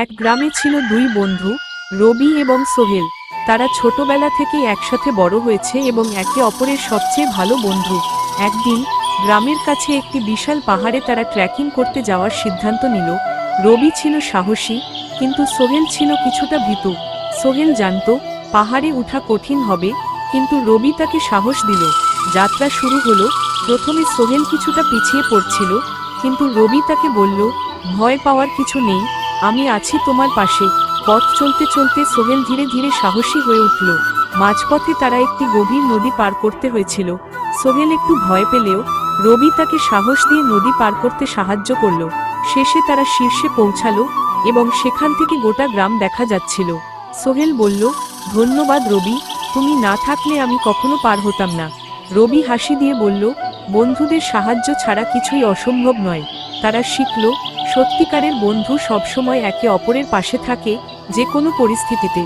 এক গ্রামে ছিল দুই বন্ধু, রবি এবং সোহেল। তারা ছোটবেলা থেকেই একসাথে বড় হয়েছে এবং একে অপরের সবচেয়ে ভালো বন্ধু। একদিন গ্রামের কাছে একটি বিশাল পাহাড়ে তারা ট্রেকিং করতে যাওয়ার সিদ্ধান্ত নিল। রবি ছিল সাহসী, কিন্তু সোহেল ছিল কিছুটা ভীতু। সোহেল জানত পাহাড়ে ওঠা কঠিন হবে, কিন্তু রবি তাকে সাহস দিল। যাত্রা শুরু হলো। প্রথমে সোহেল কিছুটা পিছিয়ে পড়ছিল, কিন্তু রবি তাকে বলল, ভয় পাওয়ার কিছু নেই, আমি আছি তোমার পাশে। পথ চলতে চলতে সোহেল ধীরে ধীরে সাহসী হয়ে উঠল। মাঝপথে তারা একটি গভীর নদী পার করতে হয়েছিল। সোহেল একটু ভয় পেলেও রবি তাকে সাহস দিয়ে নদী পার করতে সাহায্য করল। শেষে তারা শীর্ষে পৌঁছালো এবং সেখান থেকে গোটা গ্রাম দেখা যাচ্ছিল। সোহেল বলল, ধন্যবাদ রবি, তুমি না থাকলে আমি কখনো পার হতাম না। রবি হাসি দিয়ে বলল, বন্ধুদের সাহায্য ছাড়া কিছুই অসম্ভব নয়। তারা শিখল, সত্যিকারের বন্ধু সবসময় একে অপরের পাশে থাকে, যে কোনো পরিস্থিতিতে।